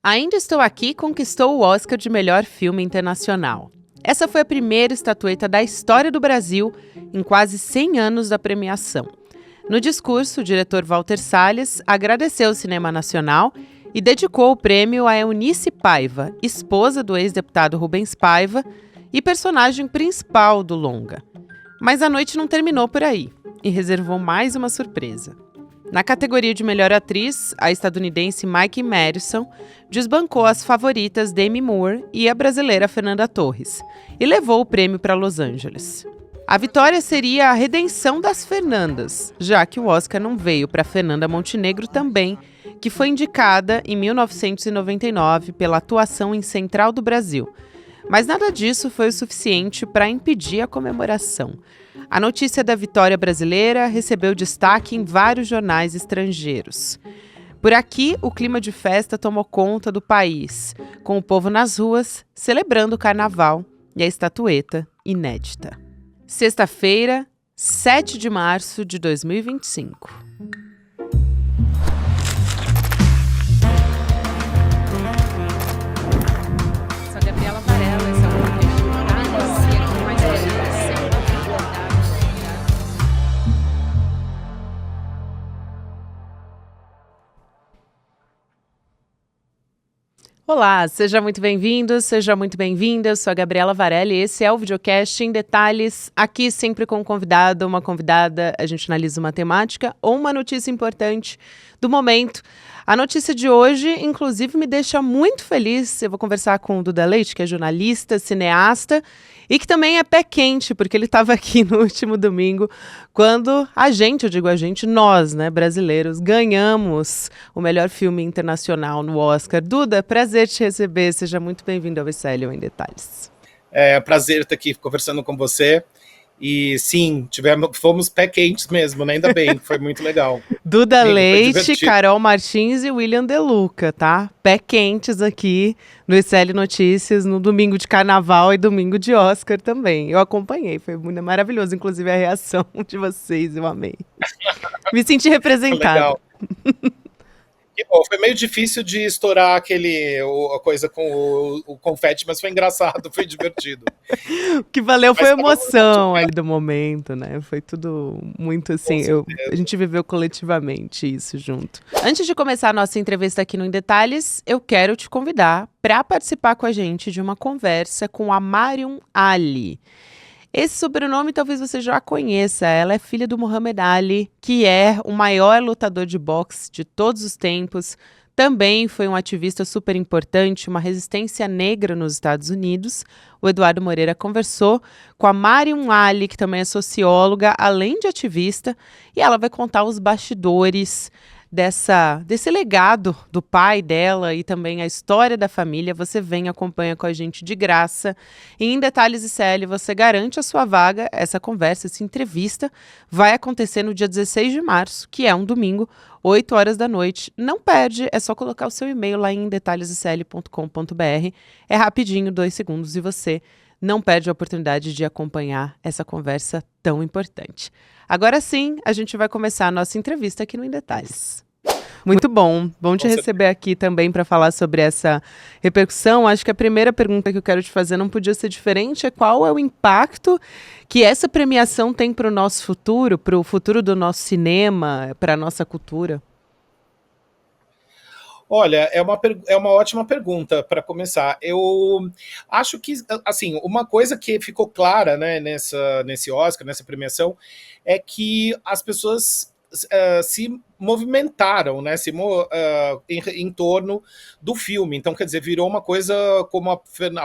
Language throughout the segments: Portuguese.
Ainda Estou Aqui conquistou o Oscar de melhor filme internacional. Essa foi a primeira estatueta da história do Brasil em quase 100 anos da premiação. No discurso, o diretor Walter Salles agradeceu o cinema nacional e dedicou o prêmio a Eunice Paiva, esposa do ex-deputado Rubens Paiva e personagem principal do longa. Mas a noite não terminou por aí e reservou mais uma surpresa. Na categoria de melhor atriz, a estadunidense Mike Madison desbancou as favoritas Demi Moore e a brasileira Fernanda Torres e levou o prêmio para Los Angeles. A vitória seria a redenção das Fernandas, já que o Oscar não veio para Fernanda Montenegro também, que foi indicada em 1999 pela atuação em Central do Brasil. Mas nada disso foi o suficiente para impedir a comemoração. A notícia da vitória brasileira recebeu destaque em vários jornais estrangeiros. Por aqui, o clima de festa tomou conta do país, com o povo nas ruas, celebrando o carnaval e a estatueta inédita. Sexta-feira, 7 de março de 2025. Sou a Gabriela Varela, esse é o podcast Detalhes, e aqui mais Olá, seja muito bem-vindo, seja muito bem-vinda. Eu sou a Gabriela Varela e esse é o videocast em detalhes. Aqui sempre com um convidado, uma convidada, a gente analisa uma temática ou uma notícia importante do momento. A notícia de hoje, inclusive, me deixa muito feliz. Eu vou conversar com o Duda Leite, que é jornalista, cineasta e que também é pé quente, porque ele estava aqui no último domingo, quando nós, né, brasileiros, ganhamos o melhor filme internacional no Oscar. Duda, prazer te receber. Seja muito bem-vindo ao ICL em Detalhes. É prazer estar aqui conversando com você. E sim, fomos pé quentes mesmo, né? Ainda bem, foi muito legal. Duda Leite, Carol Martins e William De Luca, tá? Pé quentes aqui no ICL Notícias, no domingo de carnaval e domingo de Oscar também. Eu acompanhei, foi muito maravilhoso, inclusive a reação de vocês, eu amei. Me senti representada. Legal. Que bom, foi meio difícil de estourar a coisa com o confete, mas foi engraçado, foi divertido. O que valeu foi a emoção ali do momento, né? Foi tudo muito assim, a gente viveu coletivamente isso junto. Antes de começar a nossa entrevista aqui no Em Detalhes, eu quero te convidar para participar com a gente de uma conversa com a Mariam Ali. Esse sobrenome talvez você já conheça, ela é filha do Muhammad Ali, que é o maior lutador de boxe de todos os tempos. Também foi um ativista super importante, uma resistência negra nos Estados Unidos. O Eduardo Moreira conversou com a Mariam Ali, que também é socióloga, além de ativista, e ela vai contar os bastidores desse legado do pai dela e também a história da família. Você vem e acompanha com a gente de graça. E em Detalhes ICL, você garante a sua vaga. Essa conversa, essa entrevista vai acontecer no dia 16 de março, que é um domingo, 8 horas da noite. Não perde, é só colocar o seu e-mail lá em detalhesicl.com.br. É rapidinho, 2 segundos, e você não perde a oportunidade de acompanhar essa conversa tão importante. Agora sim, a gente vai começar a nossa entrevista aqui no Em Detalhes. Muito bom te receber aqui também para falar sobre essa repercussão. Acho que a primeira pergunta que eu quero te fazer não podia ser diferente, é qual é o impacto que essa premiação tem para o nosso futuro, para o futuro do nosso cinema, para a nossa cultura? Olha, é uma ótima pergunta para começar. Eu acho que, assim, uma coisa que ficou clara, né, nesse Oscar, nessa premiação, é que as pessoas se movimentaram, né, em torno do filme. Então, quer dizer, virou uma coisa como a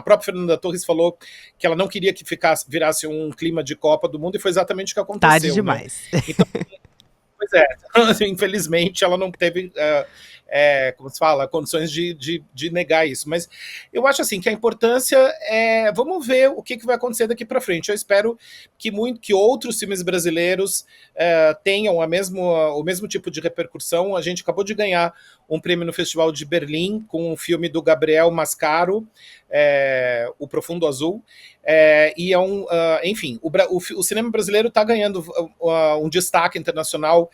própria Fernanda Torres falou, que ela não queria que virasse um clima de Copa do Mundo, e foi exatamente o que aconteceu. Tarde demais. Né? Então, pois é, infelizmente ela não teve, como se fala, condições de negar isso. Mas eu acho assim que a importância é, vamos ver o que vai acontecer daqui para frente. Eu espero que outros filmes brasileiros tenham o mesmo tipo de repercussão. A gente acabou de ganhar um prêmio no Festival de Berlim com um filme do Gabriel Mascaro, O Profundo Azul. E enfim, o cinema brasileiro está ganhando um destaque internacional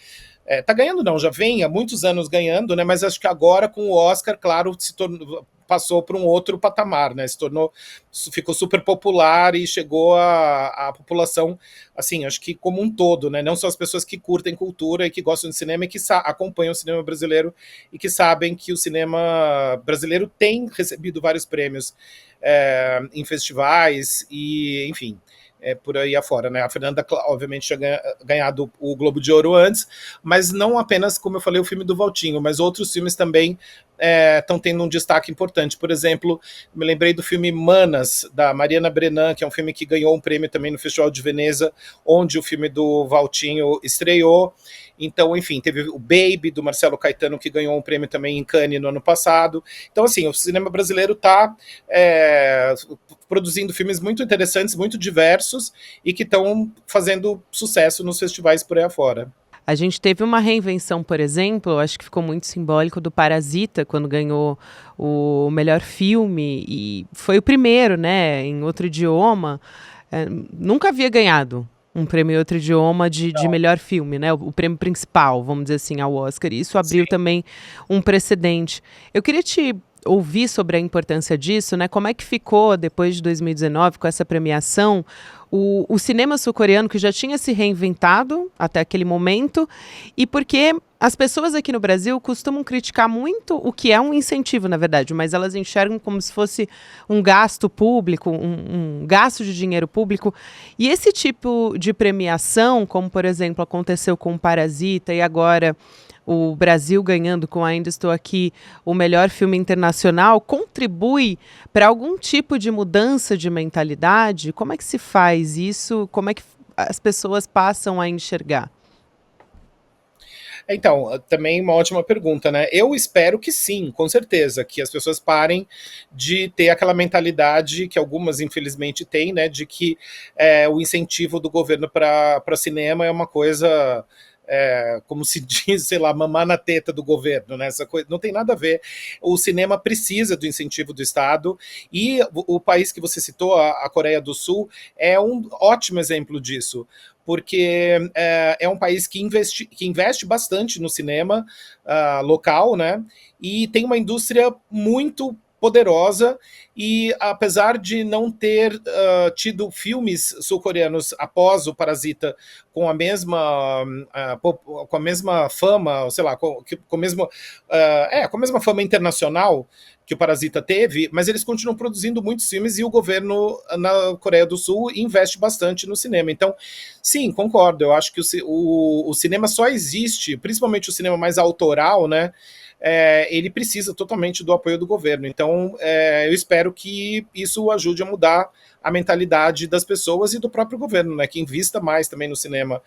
Tá ganhando não, já vem há muitos anos ganhando, né? Mas acho que agora com o Oscar, claro, passou para um outro patamar, né? Ficou super popular e chegou à população, assim, acho que como um todo, né? Não só as pessoas que curtem cultura e que gostam de cinema e que acompanham o cinema brasileiro e que sabem que o cinema brasileiro tem recebido vários prêmios em festivais e, enfim, por aí afora, né? A Fernanda, obviamente, tinha ganhado o Globo de Ouro antes, mas não apenas, como eu falei, o filme do Valtinho, mas outros filmes também estão tendo um destaque importante. Por exemplo, me lembrei do filme Manas, da Mariana Brennan, que é um filme que ganhou um prêmio também no Festival de Veneza, onde o filme do Valtinho estreou. Então, enfim, teve o Baby, do Marcelo Caetano, que ganhou um prêmio também em Cannes no ano passado. Então, assim, o cinema brasileiro está produzindo filmes muito interessantes, muito diversos, e que estão fazendo sucesso nos festivais por aí afora. A gente teve uma reinvenção, por exemplo, acho que ficou muito simbólico, do Parasita, quando ganhou o melhor filme, e foi o primeiro, né, em outro idioma. Nunca havia ganhado um prêmio em outro idioma de melhor filme, né? O prêmio principal, vamos dizer assim, ao Oscar. E isso abriu também um precedente. Eu queria te ouvir sobre a importância disso, né? Como é que ficou, depois de 2019, com essa premiação, o cinema sul-coreano, que já tinha se reinventado até aquele momento, e porque as pessoas aqui no Brasil costumam criticar muito o que é um incentivo, na verdade, mas elas enxergam como se fosse um gasto público, um gasto de dinheiro público. E esse tipo de premiação, como, por exemplo, aconteceu com o Parasita e agora o Brasil ganhando com Ainda Estou Aqui o melhor filme internacional, contribui para algum tipo de mudança de mentalidade? Como é que se faz isso? Como é que as pessoas passam a enxergar? Então, também uma ótima pergunta, né? Eu espero que sim, com certeza, que as pessoas parem de ter aquela mentalidade que algumas, infelizmente, têm, né? De que o incentivo do governo para cinema é uma coisa... como se diz, sei lá, mamar na teta do governo, né? Essa coisa não tem nada a ver. O cinema precisa do incentivo do Estado, e o país que você citou, a Coreia do Sul, é um ótimo exemplo disso, porque é um país que investe bastante no cinema local, né? E tem uma indústria muito poderosa, e apesar de não ter tido filmes sul-coreanos após o Parasita com a mesma fama, sei lá, com a mesma fama internacional que o Parasita teve, mas eles continuam produzindo muitos filmes, e o governo na Coreia do Sul investe bastante no cinema. Então, sim, concordo. Eu acho que o cinema só existe, principalmente o cinema mais autoral, né? Ele precisa totalmente do apoio do governo. Então, eu espero que isso ajude a mudar a mentalidade das pessoas e do próprio governo, né? Que invista mais também no cinema,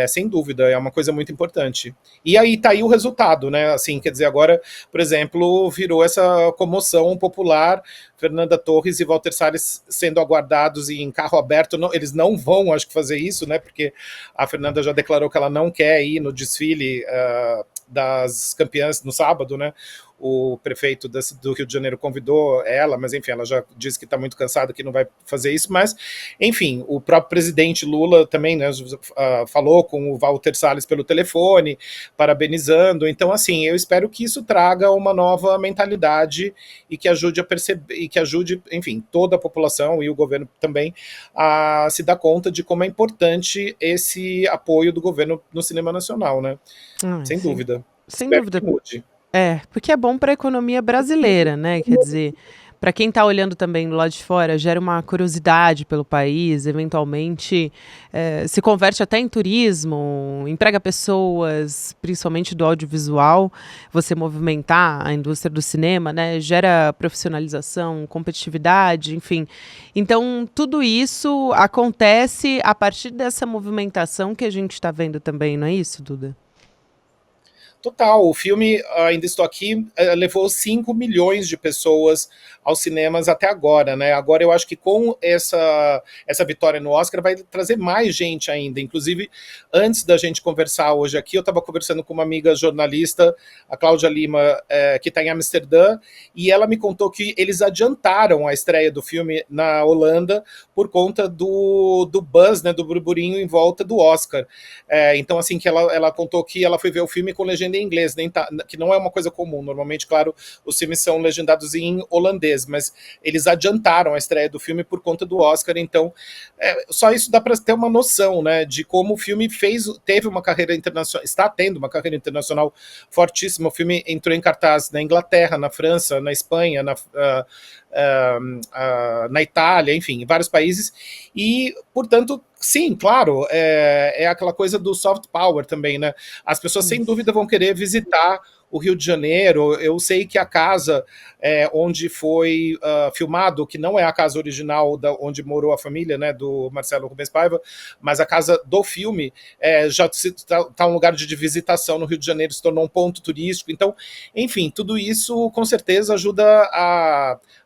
sem dúvida, é uma coisa muito importante. E aí tá aí o resultado, né? Assim, quer dizer, agora, por exemplo, virou essa comoção popular, Fernanda Torres e Walter Salles sendo aguardados em carro aberto. Não, eles não vão, acho que, fazer isso, né? Porque a Fernanda já declarou que ela não quer ir no desfile das campeãs no sábado, né? O prefeito do Rio de Janeiro convidou ela, mas enfim, ela já disse que está muito cansada, que não vai fazer isso, mas enfim, o próprio presidente Lula também, né, falou com o Walter Salles pelo telefone, parabenizando. Então, assim, eu espero que isso traga uma nova mentalidade e que ajude a perceber, e que ajude, enfim, toda a população e o governo também a se dar conta de como é importante esse apoio do governo no cinema nacional, né? Sem Sim. dúvida. Sem Espero dúvida. que mude. Porque é bom para a economia brasileira, né? Quer dizer, para quem está olhando também do lado de fora, gera uma curiosidade pelo país, eventualmente se converte até em turismo, emprega pessoas, principalmente do audiovisual, você movimentar a indústria do cinema, né? Gera profissionalização, competitividade, enfim. Então, tudo isso acontece a partir dessa movimentação que a gente está vendo também, não é isso, Duda? Total, o filme Ainda Estou Aqui levou 5 milhões de pessoas aos cinemas até agora, né? Agora eu acho que com essa vitória no Oscar vai trazer mais gente ainda. Inclusive, antes da gente conversar hoje aqui, eu estava conversando com uma amiga jornalista, a Cláudia Lima, que está em Amsterdã, e ela me contou que eles adiantaram a estreia do filme na Holanda por conta do buzz, né, do burburinho em volta do Oscar. Então, assim, que ela contou que ela foi ver o filme com legenda em inglês, que não é uma coisa comum. Normalmente, claro, os filmes são legendados em holandês, mas eles adiantaram a estreia do filme por conta do Oscar. Então, só isso dá para ter uma noção, né, de como o filme teve uma carreira internacional, está tendo uma carreira internacional fortíssima. O filme entrou em cartaz na Inglaterra, na França, na Espanha, na Itália, enfim, em vários países, e, portanto, sim, claro, é aquela coisa do soft power também, né? As pessoas, sem dúvida, vão querer visitar o Rio de Janeiro. Eu sei que a casa onde foi filmado, que não é a casa original onde morou a família, né, do Marcelo Rubens Paiva, mas a casa do filme já está um lugar de visitação no Rio de Janeiro, se tornou um ponto turístico. Então, enfim, tudo isso com certeza ajuda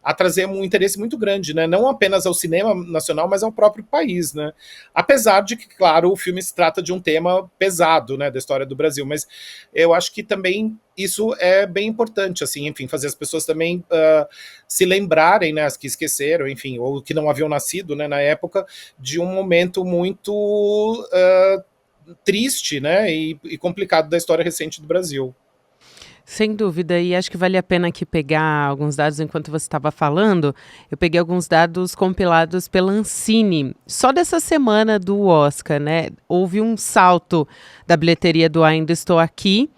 a trazer um interesse muito grande, né? Não apenas ao cinema nacional, mas ao próprio país, né? Apesar de que, claro, o filme se trata de um tema pesado, né, da história do Brasil, mas eu acho que também isso é bem importante, assim, enfim, fazer as pessoas também se lembrarem, né, as que esqueceram, enfim, ou que não haviam nascido, né, na época, de um momento muito triste, né, e complicado da história recente do Brasil. Sem dúvida, e acho que vale a pena aqui pegar alguns dados enquanto você estava falando. Eu peguei alguns dados compilados pela Ancine. Só dessa semana do Oscar, né? Houve um salto da bilheteria do Ainda Estou Aqui.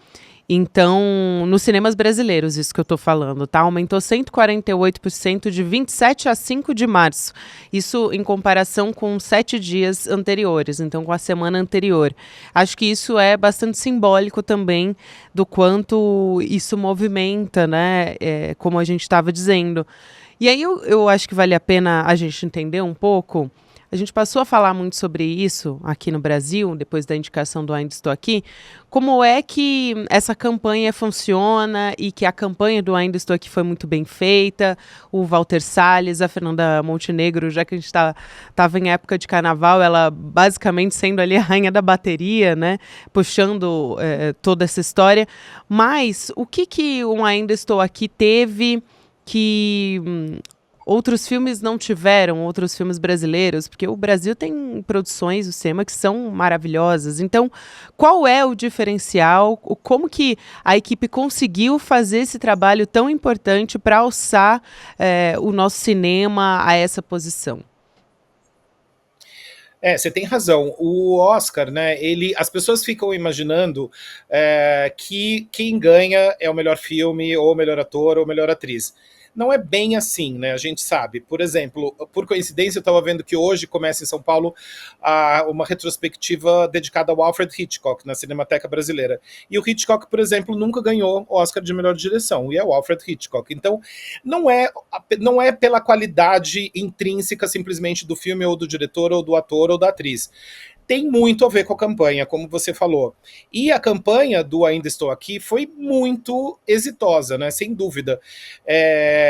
Então, nos cinemas brasileiros, isso que eu estou falando, tá? Aumentou 148% de 27 a 5 de março. Isso em comparação com 7 dias anteriores, então com a semana anterior. Acho que isso é bastante simbólico também do quanto isso movimenta, né? Como a gente estava dizendo. E aí eu acho que vale a pena a gente entender um pouco. A gente passou a falar muito sobre isso aqui no Brasil, depois da indicação do Ainda Estou Aqui. Como é que essa campanha funciona e que a campanha do Ainda Estou Aqui foi muito bem feita? O Walter Salles, a Fernanda Montenegro, já que a gente estava em época de carnaval, ela basicamente sendo ali a rainha da bateria, né? Puxando toda essa história. Mas o que o Ainda Estou Aqui teve que outros filmes não tiveram, outros filmes brasileiros, porque o Brasil tem produções do cinema que são maravilhosas. Então, qual é o diferencial? Como que a equipe conseguiu fazer esse trabalho tão importante para alçar o nosso cinema a essa posição? Você tem razão. O Oscar, né? As pessoas ficam imaginando que quem ganha é o melhor filme, ou o melhor ator, ou a melhor atriz. Não é bem assim, né? A gente sabe. Por exemplo, por coincidência, eu estava vendo que hoje começa em São Paulo uma retrospectiva dedicada ao Alfred Hitchcock na Cinemateca Brasileira. E o Hitchcock, por exemplo, nunca ganhou o Oscar de melhor direção, e é o Alfred Hitchcock. Então, não é pela qualidade intrínseca simplesmente do filme, ou do diretor, ou do ator, ou da atriz. Tem muito a ver com a campanha, como você falou. E a campanha do Ainda Estou Aqui foi muito exitosa, né? Sem dúvida.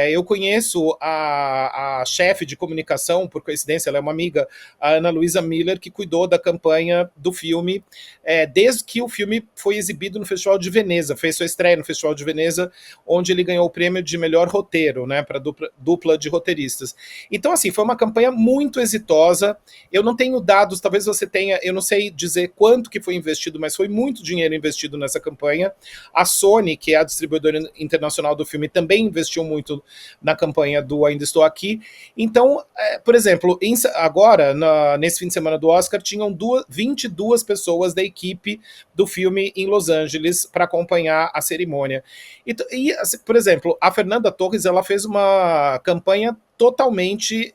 Eu conheço a chefe de comunicação, por coincidência, ela é uma amiga, a Ana Luísa Miller, que cuidou da campanha do filme desde que o filme foi exibido no Festival de Veneza, fez sua estreia no Festival de Veneza, onde ele ganhou o prêmio de melhor roteiro, né, para dupla de roteiristas. Então, assim, foi uma campanha muito exitosa. Eu não tenho dados, talvez você tenha, eu não sei dizer quanto que foi investido, mas foi muito dinheiro investido nessa campanha. A Sony, que é a distribuidora internacional do filme, também investiu muito na campanha do Ainda Estou Aqui. Então, por exemplo, agora, nesse fim de semana do Oscar, tinham 22 pessoas da equipe do filme em Los Angeles para acompanhar a cerimônia. E, por exemplo, a Fernanda Torres, ela fez uma campanha totalmente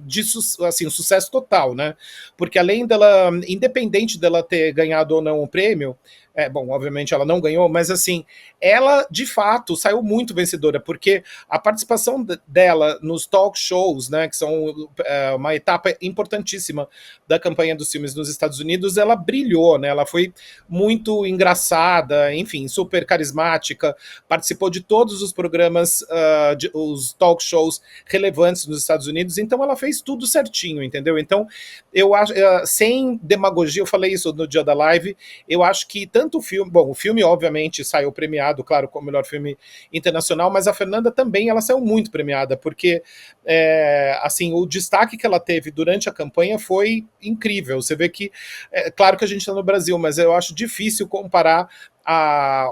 de assim, um sucesso total, né? Porque além dela, independente dela ter ganhado ou não o prêmio, Bom, obviamente ela não ganhou, mas assim, ela de fato saiu muito vencedora, porque a participação dela nos talk shows, né, que são uma etapa importantíssima da campanha dos filmes nos Estados Unidos, ela brilhou, né? Ela foi muito engraçada, enfim, super carismática, participou de todos os programas, os talk shows relevantes nos Estados Unidos, então ela fez tudo certinho, entendeu? Então, eu acho, sem demagogia, eu falei isso no dia da live, eu acho que tanto o filme, bom, o filme obviamente saiu premiado, claro, como melhor filme internacional, mas a Fernanda também, ela saiu muito premiada, porque assim, o destaque que ela teve durante a campanha foi incrível. Você vê que, claro que a gente está no Brasil, mas eu acho difícil comparar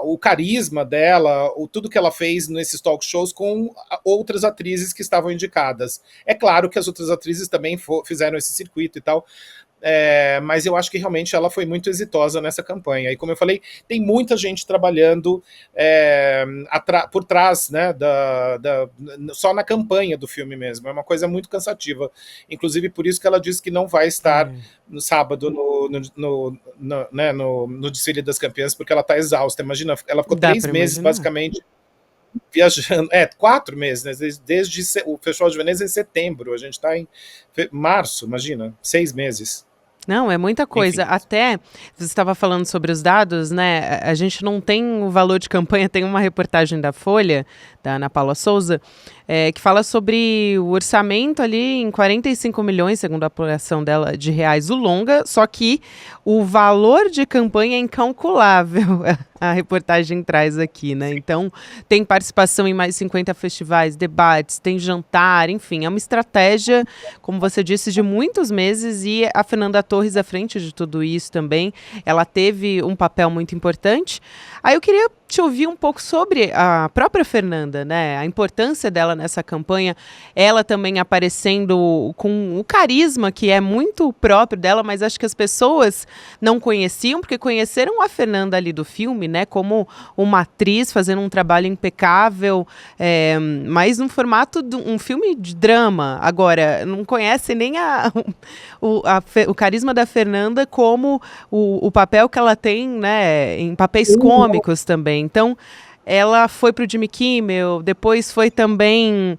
o carisma dela, tudo que ela fez nesses talk shows com outras atrizes que estavam indicadas. É claro que as outras atrizes também fizeram esse circuito e tal, mas eu acho que realmente ela foi muito exitosa nessa campanha. E como eu falei, tem muita gente trabalhando por trás, né, só na campanha do filme mesmo. É uma coisa muito cansativa. Inclusive, por isso que ela disse que não vai estar no sábado no desfile das campeãs, porque ela está exausta. Imagina, ela ficou 3 meses, basicamente, viajando, 4 meses, né? Desde o Festival de Veneza em setembro, a gente está em março, imagina, 6 meses. Não, é muita coisa. Enfim. Até, você estava falando sobre os dados, né? A gente não tem o valor de campanha, tem uma reportagem da Folha, da Ana Paula Souza, que fala sobre o orçamento ali em 45 milhões, segundo a apuração dela, de reais o longa, só que o valor de campanha é incalculável, a reportagem traz aqui, né? Então, tem participação em mais 50 festivais, debates, tem jantar, enfim, é uma estratégia, como você disse, de muitos meses, e a Fernanda Torres, à frente de tudo isso também, ela teve um papel muito importante. Aí eu queria te ouvir um pouco sobre a própria Fernanda, né? A importância dela nessa campanha, ela também aparecendo com o carisma que é muito próprio dela, mas acho que as pessoas não conheciam, porque conheceram a Fernanda ali do filme, né? Como uma atriz fazendo um trabalho impecável, mas num formato de um filme de drama. Agora, não conhece nem o carisma da Fernanda como o papel que ela tem, né? Em papéis cômicos também. Então, ela foi para o Jimmy Kimmel, depois foi também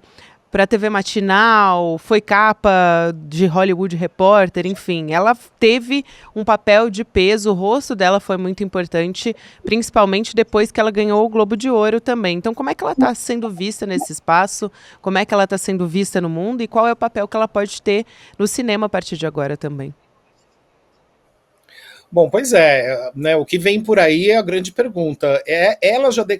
para a TV Matinal, foi capa de Hollywood Reporter, enfim. Ela teve um papel de peso, o rosto dela foi muito importante, principalmente depois que ela ganhou o Globo de Ouro também. Então, como é que ela está sendo vista nesse espaço? Como é que ela está sendo vista no mundo? E qual é o papel que ela pode ter no cinema a partir de agora também? Bom, pois né, o que vem por aí é a grande pergunta.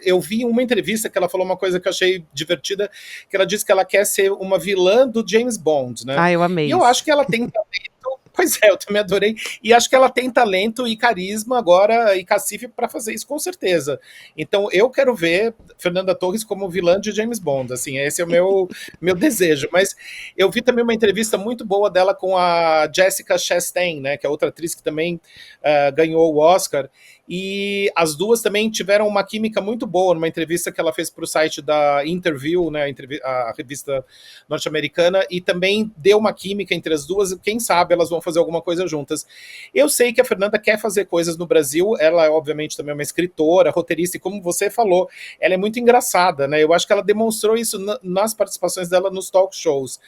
Eu vi uma entrevista que ela falou uma coisa que eu achei divertida, que ela disse que ela quer ser uma vilã do James Bond, né? Eu amei. E eu acho que ela tem talento. Pois eu também adorei. E acho que ela tem talento e carisma agora e cacife para fazer isso, com certeza. Então eu quero ver Fernanda Torres como vilã de James Bond. Assim, esse é o meu desejo. Mas eu vi também uma entrevista muito boa dela com a Jessica Chastain, né, que é outra atriz que também ganhou o Oscar. E as duas também tiveram uma química muito boa numa entrevista que ela fez para o site da Interview, né, a revista norte-americana, e também deu uma química entre as duas. Quem sabe elas vão fazer alguma coisa juntas. Eu sei que a Fernanda quer fazer coisas no Brasil, ela obviamente também é uma escritora, roteirista, e como você falou, ela é muito engraçada, né? Eu acho que ela demonstrou isso nas participações dela nos talk shows.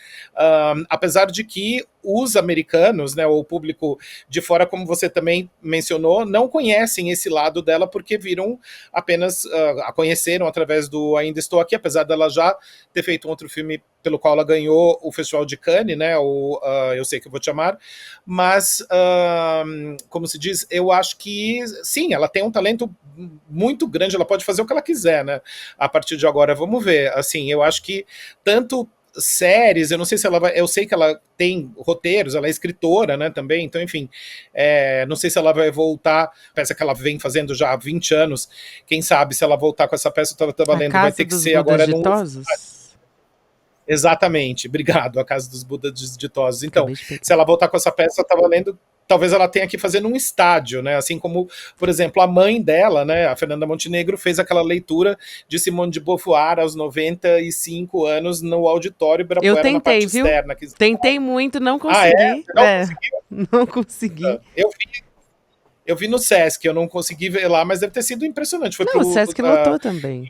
Apesar de que os americanos, né, ou o público de fora, como você também mencionou, não conhecem esse lado dela porque viram apenas, a conheceram através do Ainda Estou Aqui, apesar dela já ter feito um outro filme pelo qual ela ganhou o Festival de Cannes, né, Eu Sei Que Eu Vou Te Amar, mas, como se diz, eu acho que, sim, ela tem um talento muito grande, ela pode fazer o que ela quiser, né, a partir de agora, vamos ver, assim, eu acho que tanto séries, eu não sei se ela vai, eu sei que ela tem roteiros, ela é escritora, né, também, então, enfim, não sei se ela vai voltar, peça que ela vem fazendo já há 20 anos, quem sabe se ela voltar com essa peça, eu estava lendo, vai ter que ser agora no... Exatamente, obrigado, A Casa dos Budas Ditosos. Então, se ela voltar com essa peça, eu estava lendo, talvez ela tenha que fazer num estádio, né? Assim como, por exemplo, a mãe dela, né, a Fernanda Montenegro, fez aquela leitura de Simone de Beauvoir aos 95 anos no auditório Ibirapuera. Eu tentei, viu? Externa, tentei muito, não consegui. Não conseguiu? Não consegui. Eu vi no Sesc, eu não consegui ver lá, mas deve ter sido impressionante. Foi Não, o pro, Sesc lotou também.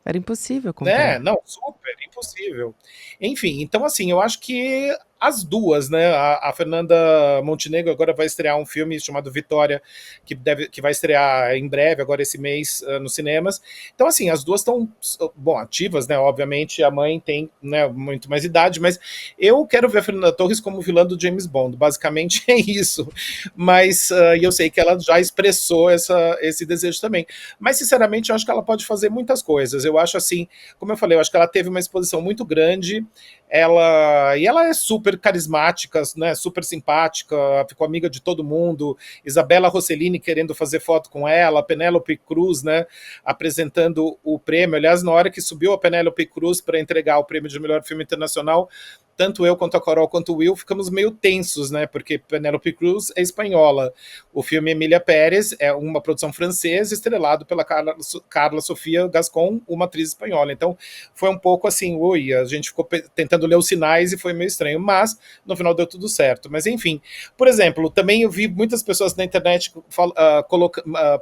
Era impossível comprar. né? Não, super, impossível. Enfim, então assim, eu acho que as duas, né? A Fernanda Montenegro agora vai estrear um filme chamado Vitória, que vai estrear em breve, agora esse mês, nos cinemas. Então, assim, as duas estão, bom, ativas, né? Obviamente, a mãe tem, né, muito mais idade, mas eu quero ver a Fernanda Torres como vilã do James Bond. Basicamente é isso. Mas e eu sei que ela já expressou esse desejo também. Mas, sinceramente, eu acho que ela pode fazer muitas coisas. Eu acho assim, como eu falei, eu acho que ela teve uma exposição muito grande. Ela é super carismática, né, super simpática, ficou amiga de todo mundo. Isabella Rossellini querendo fazer foto com ela, Penélope Cruz, né, apresentando o prêmio. Aliás, na hora que subiu a Penélope Cruz para entregar o prêmio de melhor filme internacional, tanto eu quanto a Carol quanto o Will ficamos meio tensos, né? Porque Penélope Cruz é espanhola. O filme Emília Pérez é uma produção francesa, estrelado pela Carla Sofia Gascon, uma atriz espanhola. Então, foi um pouco assim, ui, a gente ficou tentando ler os sinais e foi meio estranho, mas no final deu tudo certo. Mas enfim, por exemplo, também eu vi muitas pessoas na internet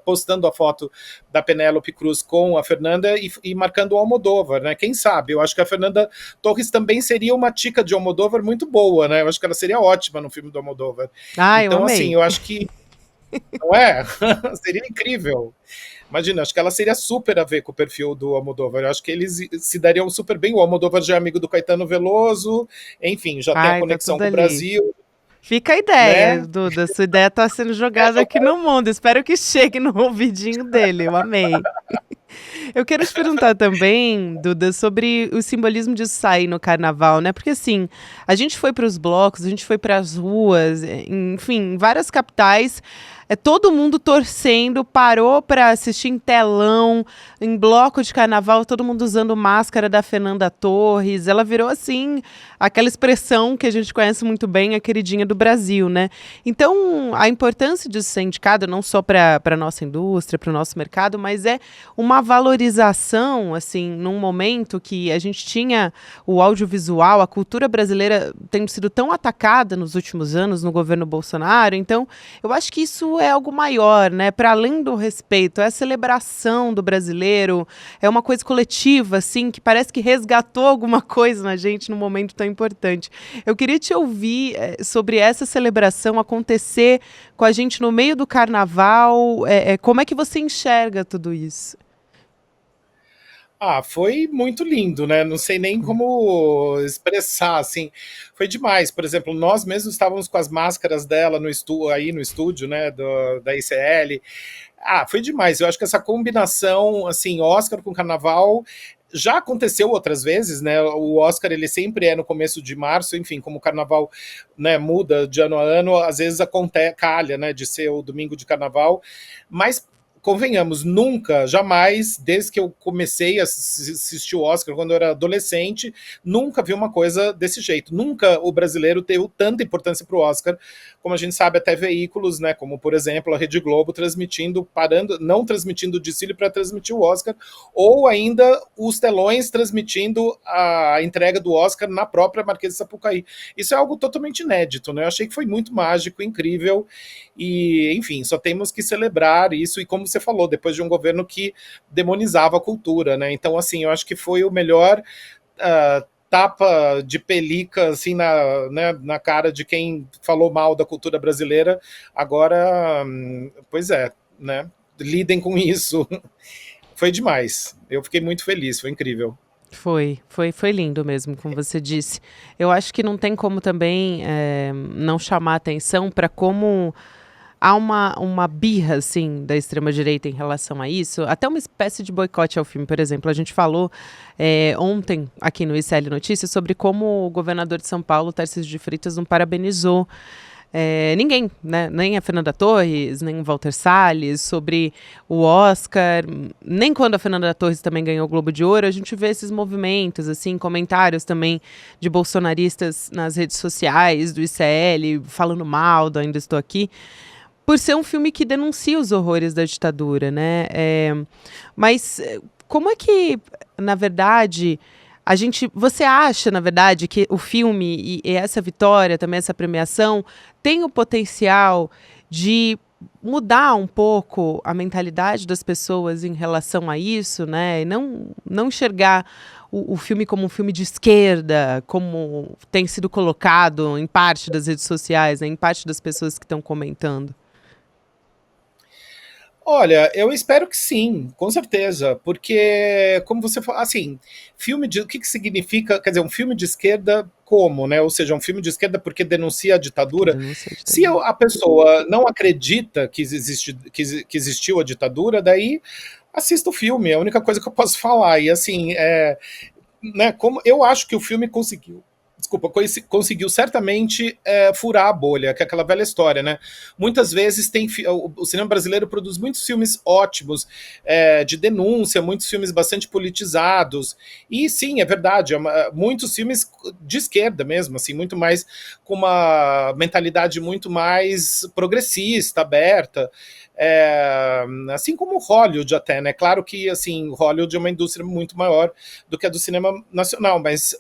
postando a foto da Penélope Cruz com a Fernanda e marcando o Almodóvar, né? Quem sabe? Eu acho que a Fernanda Torres também seria uma tica de Almodóvar muito boa, né? Eu acho que ela seria ótima no filme do Almodóvar. Ah, eu Então, amei. assim, eu acho que não é? Seria incrível. Imagina, acho que ela seria super a ver com o perfil do Almodóvar. Eu acho que eles se dariam super bem. O Almodóvar já é amigo do Caetano Veloso, enfim, já tem a Ai, tá conexão tudo com o ali. Brasil, Fica a ideia, né? Duda. Sua ideia tá sendo jogada aqui no mundo. Espero que chegue no ouvidinho dele. Eu amei. Eu quero te perguntar também, Duda, sobre o simbolismo de sair no carnaval, né? Porque assim, a gente foi para os blocos, a gente foi para as ruas, enfim, em várias capitais. Todo mundo torcendo, parou para assistir em telão, em bloco de carnaval, todo mundo usando máscara da Fernanda Torres. Ela virou, assim, aquela expressão que a gente conhece muito bem, a queridinha do Brasil, né? Então, a importância disso ser indicado, não só para a nossa indústria, para o nosso mercado, mas é uma valorização, assim, num momento que a gente tinha o audiovisual, a cultura brasileira tendo sido tão atacada nos últimos anos no governo Bolsonaro. Então, eu acho que isso é algo maior, né? Para além do respeito, é a celebração do brasileiro, é uma coisa coletiva, assim, que parece que resgatou alguma coisa na gente num momento tão importante. Eu queria te ouvir sobre essa celebração acontecer com a gente no meio do carnaval. Como é que você enxerga tudo isso? Ah, foi muito lindo, né? Não sei nem como expressar, assim. Foi demais. Por exemplo, nós mesmos estávamos com as máscaras dela aí no estúdio, né, da ICL. Ah, foi demais. Eu acho que essa combinação, assim, Oscar com Carnaval já aconteceu outras vezes, né? O Oscar ele sempre é no começo de março, enfim, como o Carnaval, né, muda de ano a ano, às vezes calha, né, de ser o domingo de Carnaval, mas convenhamos, nunca, jamais, desde que eu comecei a assistir o Oscar, quando eu era adolescente, nunca vi uma coisa desse jeito. Nunca o brasileiro deu tanta importância para o Oscar, como a gente sabe, até veículos, né, como, por exemplo, a Rede Globo não transmitindo o desfile para transmitir o Oscar, ou ainda os telões transmitindo a entrega do Oscar na própria Marquês de Sapucaí. Isso é algo totalmente inédito, né? Eu achei que foi muito mágico, incrível, e, enfim, só temos que celebrar isso, e como você falou, depois de um governo que demonizava a cultura, né? Então, assim, eu acho que foi o melhor tapa de pelica, assim, na cara de quem falou mal da cultura brasileira. Agora, pois é, né? Lidem com isso. Foi demais. Eu fiquei muito feliz, foi incrível. Foi lindo mesmo, como você disse. Eu acho que não tem como também não chamar atenção para como há uma birra, assim, da extrema-direita em relação a isso, até uma espécie de boicote ao filme, por exemplo. A gente falou ontem, aqui no ICL Notícias, sobre como o governador de São Paulo, Tarcísio de Freitas, não parabenizou ninguém, né? Nem a Fernanda Torres, nem o Walter Salles, sobre o Oscar, nem quando a Fernanda Torres também ganhou o Globo de Ouro, a gente vê esses movimentos, assim, comentários também de bolsonaristas nas redes sociais, do ICL, falando mal do Ainda Estou Aqui, por ser um filme que denuncia os horrores da ditadura, né? Mas como é que, na verdade, você acha, na verdade, que o filme e essa vitória, também essa premiação, tem o potencial de mudar um pouco a mentalidade das pessoas em relação a isso, né? E não enxergar o filme como um filme de esquerda, como tem sido colocado em parte das redes sociais, né, em parte das pessoas que estão comentando. Olha, eu espero que sim, com certeza, porque, como você falou, assim, o que que significa, quer dizer, um filme de esquerda como, né? Ou seja, um filme de esquerda porque denuncia a Porque ditadura. denuncia a Se ditadura. a pessoa não acredita que existiu a ditadura, daí assista o filme, é a única coisa que eu posso falar. E assim, né, como eu acho que o filme conseguiu. Desculpa, conseguiu certamente furar a bolha, que é aquela velha história, né? Muitas vezes o cinema brasileiro produz muitos filmes ótimos, de denúncia, muitos filmes bastante politizados. E sim, é verdade, muitos filmes de esquerda mesmo, assim, muito mais com uma mentalidade muito mais progressista, aberta. Assim como Hollywood até, né? Claro que assim, Hollywood é uma indústria muito maior do que a do cinema nacional, mas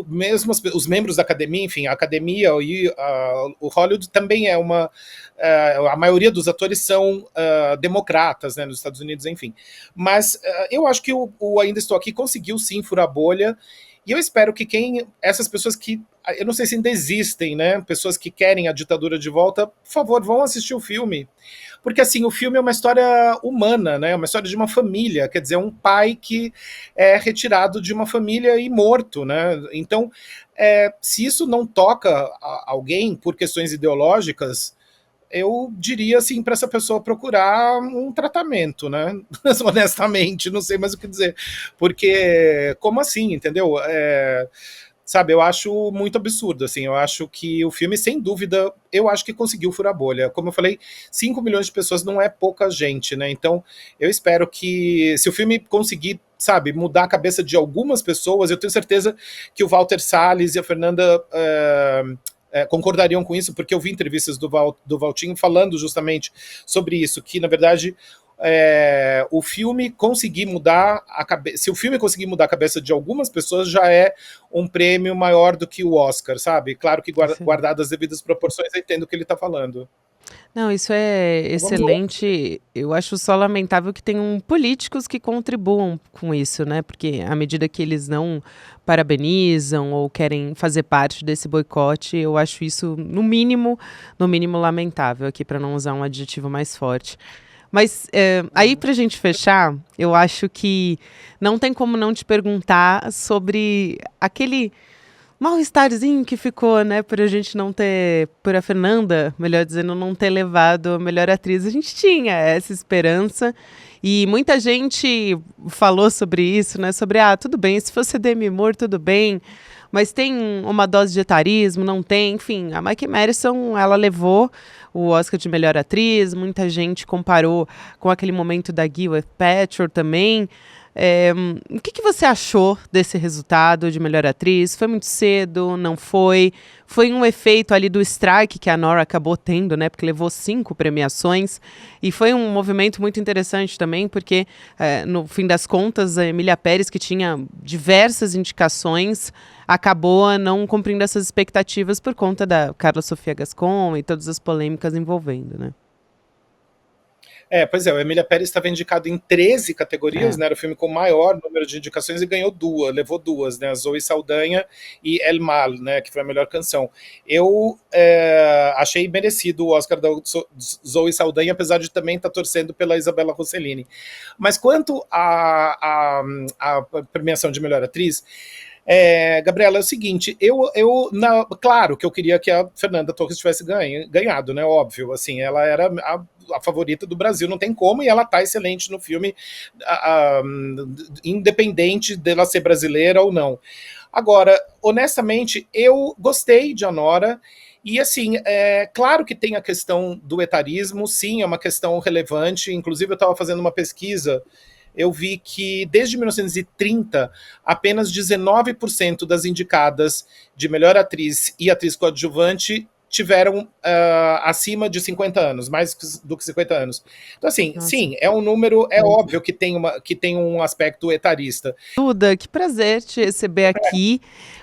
mesmo os membros da academia, enfim, a academia e o Hollywood também é a maioria dos atores são democratas, né, nos Estados Unidos, enfim. Mas eu acho que o Ainda Estou Aqui conseguiu sim furar a bolha, e eu espero que essas pessoas que, eu não sei se ainda existem, né, pessoas que querem a ditadura de volta, por favor, vão assistir o filme. Porque assim, o filme é uma história humana, né? Uma história de uma família, quer dizer, um pai que é retirado de uma família e morto, né? Então, se isso não toca alguém por questões ideológicas, eu diria assim para essa pessoa procurar um tratamento, né? Honestamente, não sei mais o que dizer, porque como assim, entendeu? Sabe, eu acho muito absurdo, assim, eu acho que o filme, sem dúvida, eu acho que conseguiu furar a bolha. Como eu falei, 5 milhões de pessoas não é pouca gente, né? Então, eu espero que, se o filme conseguir, sabe, mudar a cabeça de algumas pessoas, eu tenho certeza que o Walter Salles e a Fernanda concordariam com isso, porque eu vi entrevistas do Valtinho falando justamente sobre isso, que, na verdade, o filme conseguir mudar a cabeça. Se o filme conseguir mudar a cabeça de algumas pessoas, já é um prêmio maior do que o Oscar, sabe? Claro que guardado as devidas proporções, eu entendo o que ele está falando. Não, isso é Então vamos lá. excelente. Eu acho só lamentável que tenham políticos que contribuam com isso, né? Porque à medida que eles não parabenizam ou querem fazer parte desse boicote, eu acho isso no mínimo lamentável aqui, para não usar um adjetivo mais forte. Mas aí, para a gente fechar, eu acho que não tem como não te perguntar sobre aquele mal-estarzinho que ficou, né, por a gente não ter, por a Fernanda, melhor dizendo, não ter levado a melhor atriz. A gente tinha essa esperança e muita gente falou sobre isso, né, sobre, tudo bem, se fosse Demi Moore, tudo bem, mas tem uma dose de etarismo, não tem, enfim, a Mike Madison, ela levou o Oscar de melhor atriz, muita gente comparou com aquele momento da Gwyneth Paltrow também. O que você achou desse resultado de melhor atriz? Foi muito cedo? Não foi? Foi um efeito ali do strike que a Nora acabou tendo, né? Porque levou 5 premiações. E foi um movimento muito interessante também, porque, no fim das contas, a Emília Pérez, que tinha diversas indicações, acabou não cumprindo essas expectativas por conta da Carla Sofia Gascon e todas as polêmicas envolvendo, né? Pois é, o Emília Pérez estava indicado em 13 categorias, É. né? Era o filme com o maior número de indicações e ganhou levou duas, né? A Zoe Saldanha e El Mal, né? Que foi a melhor canção. Eu achei merecido o Oscar da Zoe Saldanha, apesar de também estar torcendo pela Isabella Rossellini. Mas quanto à premiação de melhor atriz, Gabriela, é o seguinte, claro que eu queria que a Fernanda Torres tivesse ganhado, né? Óbvio, assim, ela era a favorita do Brasil, não tem como, e ela tá excelente no filme, independente dela ser brasileira ou não. Agora, honestamente, eu gostei de Anora, e assim, claro que tem a questão do etarismo, sim, é uma questão relevante, inclusive eu estava fazendo uma pesquisa, eu vi que desde 1930, apenas 19% das indicadas de melhor atriz e atriz coadjuvante tiveram acima de 50 anos, mais do que 50 anos. Então, assim, Nossa. sim, é um número, é óbvio que tem um aspecto etarista. Duda, que prazer te receber aqui.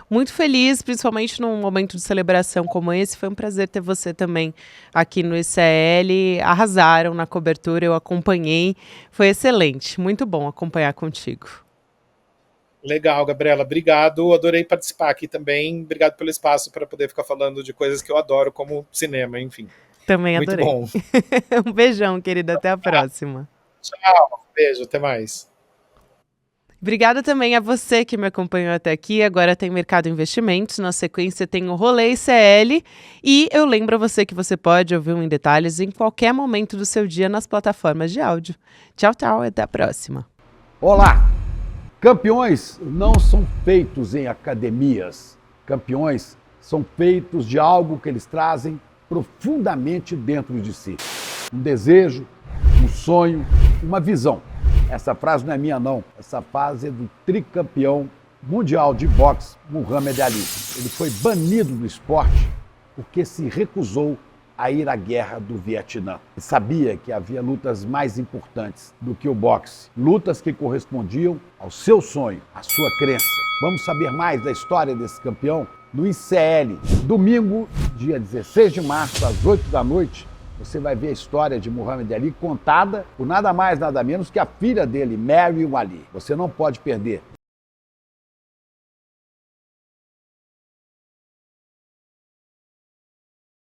Muito feliz, principalmente num momento de celebração como esse. Foi um prazer ter você também aqui no ICL. Arrasaram na cobertura, eu acompanhei. Foi excelente, muito bom acompanhar contigo. Legal, Gabriela, obrigado. Adorei participar aqui também. Obrigado pelo espaço para poder ficar falando de coisas que eu adoro, como cinema, enfim. Também Muito adorei. bom. Um beijão, querida. Até a próxima. Tchau, beijo, até mais. Obrigada também a você que me acompanhou até aqui. Agora tem Mercado Investimentos, na sequência tem o Rolê ICL e eu lembro a você que você pode ouvir um Em Detalhes em qualquer momento do seu dia nas plataformas de áudio. Tchau, tchau e até a próxima. Olá! Campeões não são feitos em academias. Campeões são feitos de algo que eles trazem profundamente dentro de si. Um desejo, um sonho, uma visão. Essa frase não é minha, não. Essa frase é do tricampeão mundial de boxe, Muhammad Ali. Ele foi banido do esporte porque se recusou a ir à guerra do Vietnã. Ele sabia que havia lutas mais importantes do que o boxe. Lutas que correspondiam ao seu sonho, à sua crença. Vamos saber mais da história desse campeão no ICL. Domingo, dia 16 de março, às 8 da noite, você vai ver a história de Muhammad Ali contada por nada mais, nada menos que a filha dele, Mary Ali. Você não pode perder.